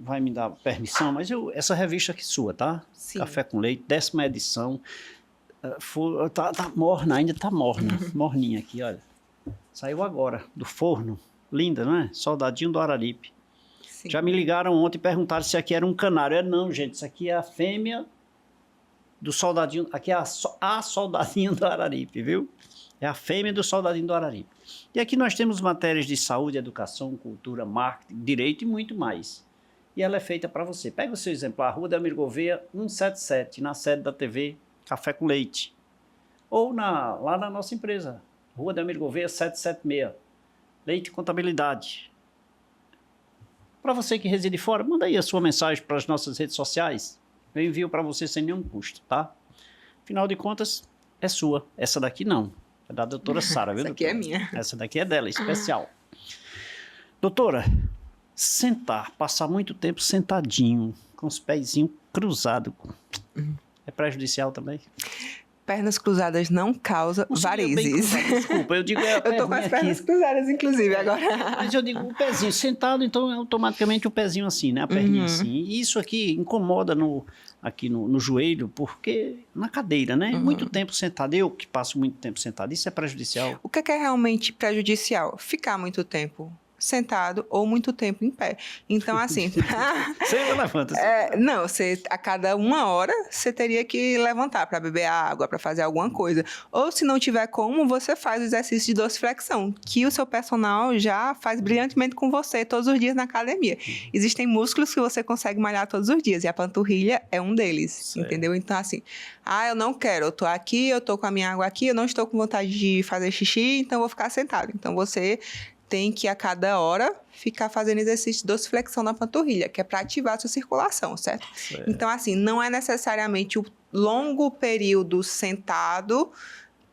vai me dar permissão, mas essa revista aqui sua, tá? Sim. Café com Leite, 10ª edição, tá morna, ainda tá morna, morninha aqui, olha. Saiu agora, do forno, linda, não é? Soldadinho do Araripe. Sim. Já me ligaram ontem e perguntaram se aqui era um canário. Não, gente, isso aqui é a fêmea do soldadinho, aqui é a soldadinho do Araripe, viu? É a fêmea do soldadinho do Araripe. E aqui nós temos matérias de saúde, educação, cultura, marketing, direito e muito mais. E ela é feita para você. Pega o seu exemplar, Rua Delmiro Gouveia, 177, na sede da TV Café com Leite. Ou lá na nossa empresa, Rua Delmiro Gouveia, 776, Leite e Contabilidade. Para você que reside fora, manda aí a sua mensagem para as nossas redes sociais. Eu envio para você sem nenhum custo, tá? Afinal de contas, é sua. Essa daqui não. É da doutora Sara, viu, Essa aqui doutora? é minha. Essa daqui é dela, especial. Doutora, passar muito tempo sentadinho, com os pezinhos cruzados, é prejudicial também? Pernas cruzadas não causam varizes. Desculpa, eu digo... Eu tô com as pernas cruzadas, inclusive, agora. Mas eu digo, o pezinho sentado, então é automaticamente o pezinho assim, né? A perninha assim. E isso aqui incomoda aqui no joelho, porque na cadeira, né? Muito tempo sentado. Eu que passo muito tempo sentado, isso é prejudicial. O que é realmente prejudicial? Ficar muito tempo sentado ou muito tempo em pé. Então, assim... Você levanta. Não, a cada 1 hora, você teria que levantar para beber água, para fazer alguma coisa. Ou, se não tiver como, você faz o exercício de dorsiflexão, que o seu personal já faz brilhantemente com você todos os dias na academia. Existem músculos que você consegue malhar todos os dias, e a panturrilha é um deles, certo. Entendeu? Então, assim, eu não quero, eu tô aqui, eu tô com a minha água aqui, eu não estou com vontade de fazer xixi, então eu vou ficar sentado. Então, você tem que, a cada hora, ficar fazendo exercício de dorsiflexão na panturrilha, que é para ativar a sua circulação, certo? Então, assim, não é necessariamente o longo período sentado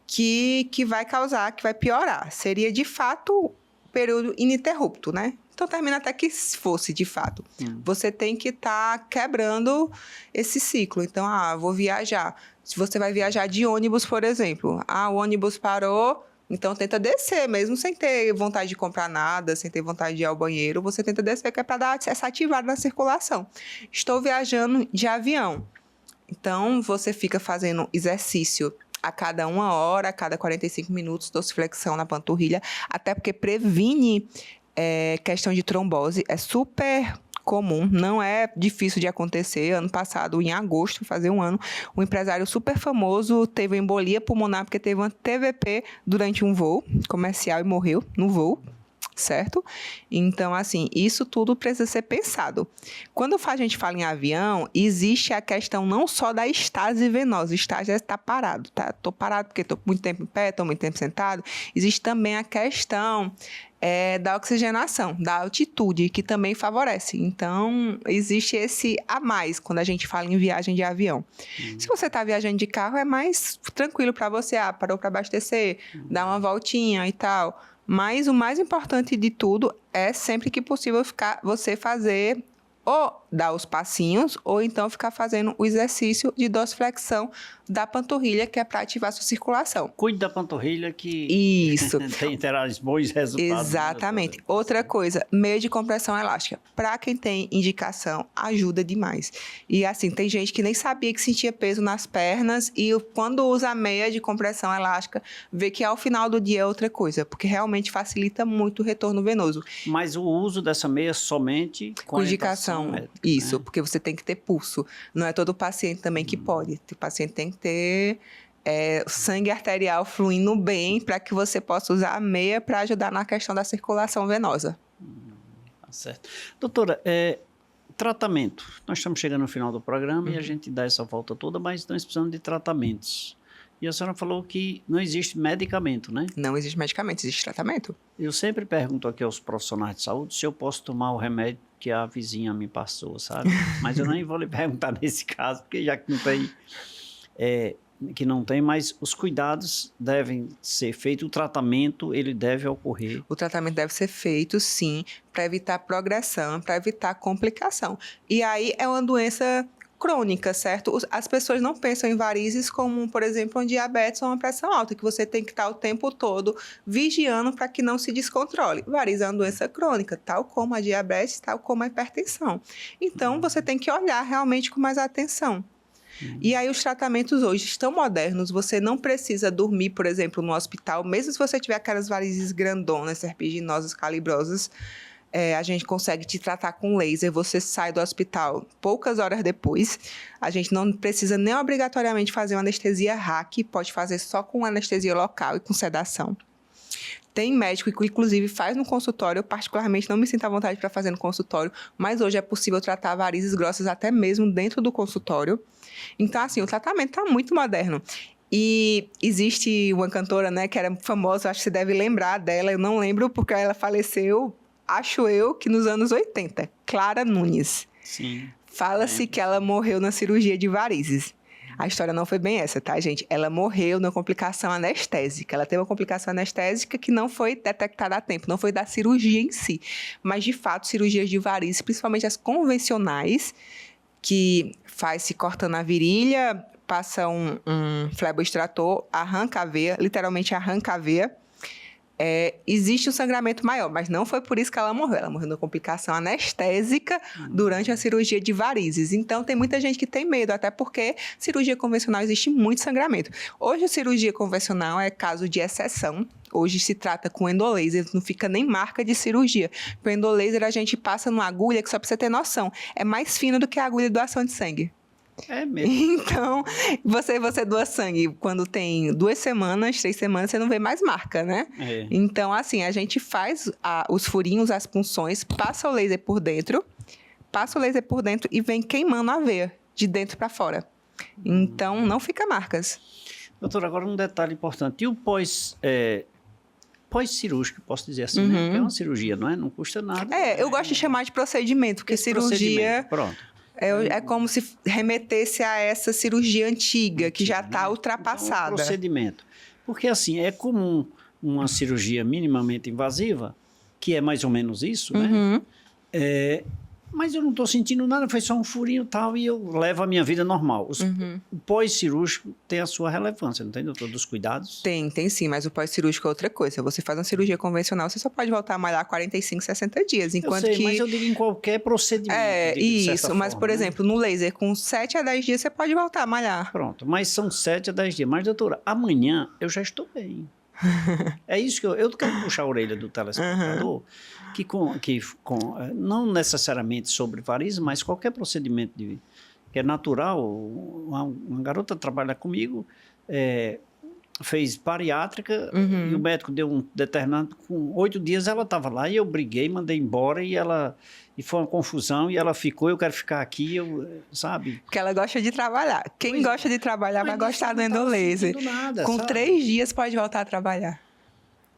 que vai causar, que vai piorar. Seria, de fato, o período ininterrupto, né? Então, termina até que fosse, de fato. Você tem que estar quebrando esse ciclo. Então, vou viajar. Se você vai viajar de ônibus, por exemplo, o ônibus parou... Então, tenta descer, mesmo sem ter vontade de comprar nada, sem ter vontade de ir ao banheiro, você tenta descer, que é para dar essa ativada na circulação. Estou viajando de avião. Então, você fica fazendo exercício a cada 1 hora, a cada 45 minutos, dorsiflexão na panturrilha, até porque previne questão de trombose, é super comum, não é difícil de acontecer. Ano passado, em agosto, fazer 1 ano, um empresário super famoso teve embolia pulmonar porque teve uma TVP durante um voo comercial e morreu no voo, certo? Então, assim, isso tudo precisa ser pensado. Quando a gente fala em avião, existe a questão não só da estase venosa, estase está parado, tá? Estou parado porque estou muito tempo em pé, estou muito tempo sentado. Existe também a questão da oxigenação, da altitude, que também favorece. Então, existe esse a mais quando a gente fala em viagem de avião. Se você está viajando de carro, é mais tranquilo para você. Parou para abastecer, dar uma voltinha e tal. Mas o mais importante de tudo é sempre que possível você fazer ou dar os passinhos, ou então ficar fazendo o exercício de dorsiflexão da panturrilha, que é para ativar a sua circulação. Cuide da panturrilha que isso terá bons resultados. Exatamente. Outra coisa, meia de compressão elástica. Para quem tem indicação, ajuda demais. E assim, tem gente que nem sabia que sentia peso nas pernas e quando usa a meia de compressão elástica, vê que ao final do dia é outra coisa, porque realmente facilita muito o retorno venoso. Mas o uso dessa meia somente com indicação médica, isso, né? Porque você tem que ter pulso. Não é todo paciente também que pode. O paciente tem que ter sangue arterial fluindo bem para que você possa usar a meia para ajudar na questão da circulação venosa. Tá certo. Doutora, tratamento. Nós estamos chegando no final do programa e a gente dá essa volta toda, mas nós precisamos de tratamentos. E a senhora falou que não existe medicamento, né? Não existe medicamento, existe tratamento. Eu sempre pergunto aqui aos profissionais de saúde se eu posso tomar o remédio que a vizinha me passou, sabe? Mas eu nem vou lhe perguntar nesse caso, porque já que não tem, mas os cuidados devem ser feitos, o tratamento, ele deve ocorrer. O tratamento deve ser feito, sim, para evitar progressão, para evitar complicação. E aí é uma doença crônica, certo? As pessoas não pensam em varizes como, por exemplo, um diabetes ou uma pressão alta, que você tem que estar o tempo todo vigiando para que não se descontrole. Varizes é uma doença crônica, tal como a diabetes, tal como a hipertensão. Então, você tem que olhar realmente com mais atenção. E aí os tratamentos hoje estão modernos, você não precisa dormir, por exemplo, no hospital, mesmo se você tiver aquelas varizes grandonas, serpiginosas, calibrosas, a gente consegue te tratar com laser, você sai do hospital poucas horas depois, a gente não precisa nem obrigatoriamente fazer uma anestesia RAC, pode fazer só com anestesia local e com sedação. Tem médico que, inclusive, faz no consultório. Eu, particularmente, não me sinto à vontade para fazer no consultório, mas hoje é possível tratar varizes grossas até mesmo dentro do consultório. Então, assim, o tratamento está muito moderno. E existe uma cantora, né, que era famosa, acho que você deve lembrar dela, eu não lembro porque ela faleceu, acho eu, que nos anos 80, Clara Nunes. Sim. Fala-se que ela morreu na cirurgia de varizes. A história não foi bem essa, tá, gente? Ela morreu na complicação anestésica. Ela teve uma complicação anestésica que não foi detectada a tempo, não foi da cirurgia em si. Mas, de fato, cirurgias de varizes, principalmente as convencionais, que faz-se cortando a virilha, passa um fleboextrator, arranca a veia, literalmente arranca a veia. Existe um sangramento maior, mas não foi por isso que ela morreu. Ela morreu numa complicação anestésica durante a cirurgia de varizes. Então, tem muita gente que tem medo, até porque cirurgia convencional existe muito sangramento. Hoje, a cirurgia convencional é caso de exceção. Hoje se trata com endolaser, não fica nem marca de cirurgia. Com endolaser, a gente passa numa agulha que, só para você ter noção, é mais fina do que a agulha de doação de sangue. É mesmo. Então, você doa sangue, quando tem 2 semanas, 3 semanas, você não vê mais marca, né? Então, assim, a gente faz os furinhos, as punções, passa o laser por dentro e vem queimando a veia, de dentro para fora. Então, não fica marcas. Doutora, agora um detalhe importante. E o pós-cirúrgico, posso dizer assim, né? Porque é uma cirurgia, não é? Não custa nada. Eu gosto de chamar de procedimento, porque cirurgia... Pronto. É como se remetesse a essa cirurgia antiga, que já está ultrapassada. Então, procedimento. Porque, assim, é comum uma cirurgia minimamente invasiva, que é mais ou menos isso, né? Mas eu não estou sentindo nada, foi só um furinho e tal, e eu levo a minha vida normal. O pós-cirúrgico tem a sua relevância, não tem, doutor? Dos cuidados? Tem sim, mas o pós-cirúrgico é outra coisa. Você faz uma cirurgia convencional, você só pode voltar a malhar 45, 60 dias. Enquanto eu sei, mas eu digo em qualquer procedimento. Isso, mas, por exemplo, no laser, com 7 a 10 dias, você pode voltar a malhar. Pronto, mas são 7 a 10 dias. Mas, doutora, amanhã eu já estou bem. É isso que eu quero puxar a orelha do telespectador, que não necessariamente sobre varizes, mas qualquer procedimento que é natural. Uma garota trabalha comigo, fez bariátrica, e o médico deu um determinado, com 8 dias ela estava lá, e eu briguei, mandei embora, e foi uma confusão, e ela ficou, eu quero ficar aqui, sabe? Porque ela gosta de trabalhar. Quem gosta de trabalhar vai gostar do endolaser. Com 3 dias pode voltar a trabalhar.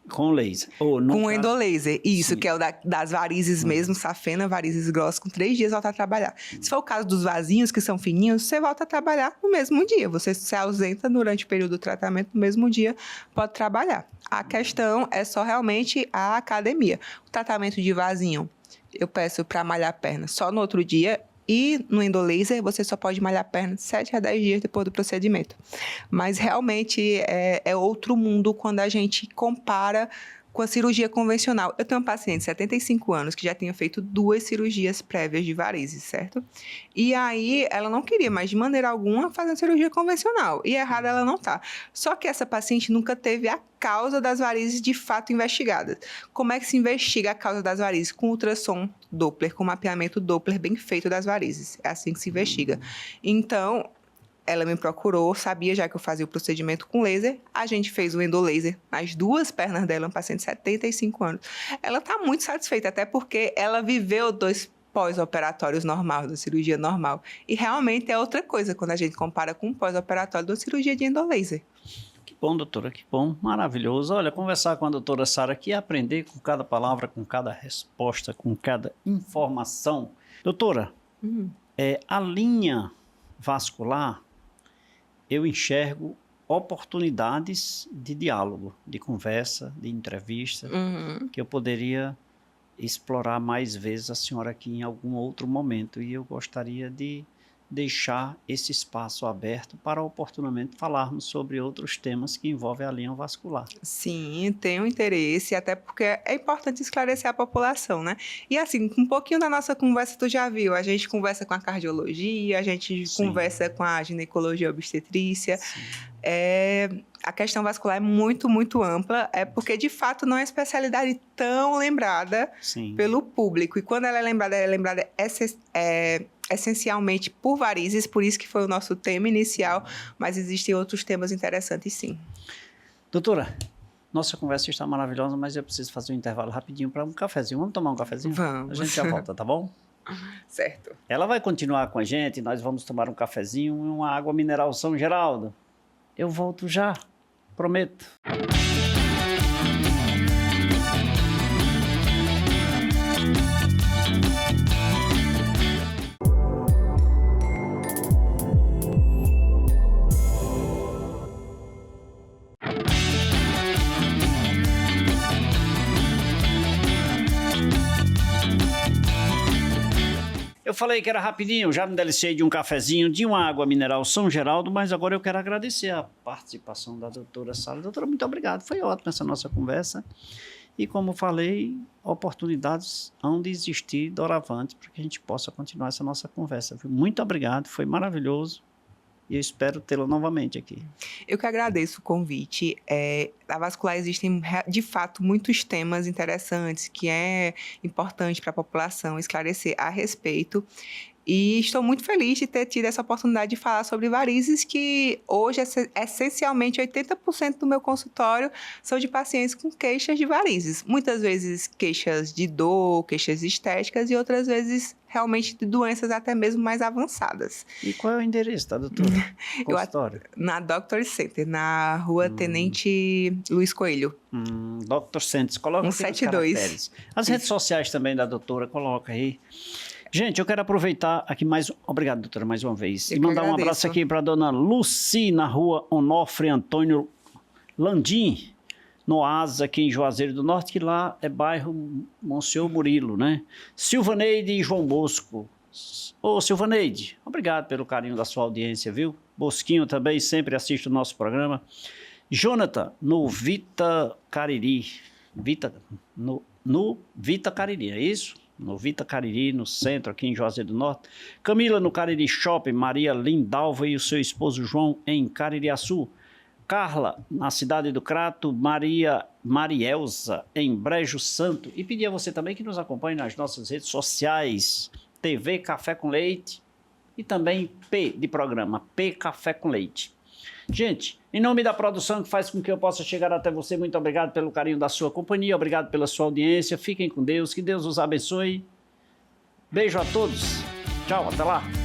Com laser. Com endolaser, isso, Sim. que é o das varizes mesmo, safena, varizes grossas, com 3 dias volta a trabalhar. Se for o caso dos vasinhos, que são fininhos, você volta a trabalhar no mesmo dia. Você se ausenta durante o período do tratamento, no mesmo dia pode trabalhar. A questão é só realmente a academia. O tratamento de vasinho, eu peço para malhar a perna só no outro dia, e no endolaser você só pode malhar a perna 7 a 10 dias depois do procedimento. Mas realmente é outro mundo quando a gente compara com a cirurgia convencional. Eu tenho uma paciente de 75 anos que já tinha feito 2 cirurgias prévias de varizes, certo? E aí ela não queria mais de maneira alguma fazer uma cirurgia convencional. E errada ela não tá. Só que essa paciente nunca teve a causa das varizes de fato investigadas. Como é que se investiga a causa das varizes? Com ultrassom Doppler, com mapeamento Doppler bem feito das varizes. É assim que se investiga. Então, ela me procurou, sabia já que eu fazia o procedimento com laser. A gente fez o endolaser nas 2 pernas dela, uma paciente de 75 anos. Ela está muito satisfeita, até porque ela viveu 2 pós-operatórios normal, da cirurgia normal. E realmente é outra coisa quando a gente compara com o pós-operatório da cirurgia de endolaser. Que bom, doutora, que bom, maravilhoso. Olha, conversar com a doutora Sara aqui e aprender com cada palavra, com cada resposta, com cada informação. Doutora, a linha vascular, eu enxergo oportunidades de diálogo, de conversa, de entrevista, que eu poderia explorar mais vezes a senhora aqui em algum outro momento. E eu gostaria de deixar esse espaço aberto para oportunamente falarmos sobre outros temas que envolvem a linha vascular. Sim, tenho interesse, até porque é importante esclarecer a população, né? E assim, um pouquinho da nossa conversa tu já viu, a gente conversa com a cardiologia, a gente conversa com a ginecologia obstetrícia. A questão vascular é muito, muito ampla, porque de fato não é especialidade tão lembrada pelo público. E quando ela é lembrada essencialmente por varizes, por isso que foi o nosso tema inicial, mas existem outros temas interessantes, sim. Doutora, nossa conversa está maravilhosa, mas eu preciso fazer um intervalo rapidinho para um cafezinho. Vamos tomar um cafezinho? Vamos. A gente já volta, tá bom? Certo. Ela vai continuar com a gente, nós vamos tomar um cafezinho e uma água mineral São Geraldo. Eu volto já, prometo. Eu falei que era rapidinho, já me deliciei de um cafezinho, de uma água mineral São Geraldo, mas agora eu quero agradecer a participação da doutora Sara. Doutora, muito obrigado, foi ótima essa nossa conversa. E como falei, oportunidades hão de existir doravante para que a gente possa continuar essa nossa conversa. Muito obrigado, foi maravilhoso. E eu espero tê-la novamente aqui. Eu que agradeço o convite. Na vascular existem, de fato, muitos temas interessantes que é importante para a população esclarecer a respeito. E estou muito feliz de ter tido essa oportunidade de falar sobre varizes, que hoje, essencialmente, 80% do meu consultório são de pacientes com queixas de varizes. Muitas vezes queixas de dor, queixas estéticas e outras vezes realmente de doenças até mesmo mais avançadas. E qual é o endereço, tá, doutora? Consultório? Na Doctor Center, na rua Tenente Luiz Coelho. Dr. Center, coloca 172. As redes sociais também da doutora, coloca aí. Gente, eu quero aproveitar aqui obrigado, doutora, mais uma vez. E mandar um abraço aqui para a dona Luci, na rua Onofre Antônio Landim, no Asa, aqui em Juazeiro do Norte, que lá é bairro Monsenhor Murilo, né? Silvaneide e João Bosco. Ô, Silvaneide, obrigado pelo carinho da sua audiência, viu? Bosquinho também sempre assiste o nosso programa. Jonathan, no Vita Cariri. No Vita Cariri, é isso? No Vita Cariri, no centro, aqui em Juazeiro do Norte. Camila, no Cariri Shopping. Maria Lindalva e o seu esposo João, em Caririaçu. Carla, na Cidade do Crato. Marielza, em Brejo Santo. E pedir a você também que nos acompanhe nas nossas redes sociais. TV Café com Leite. E também P de programa, P Café com Leite. Gente, em nome da produção que faz com que eu possa chegar até você, muito obrigado pelo carinho da sua companhia, obrigado pela sua audiência, fiquem com Deus, que Deus os abençoe. Beijo a todos, tchau, até lá.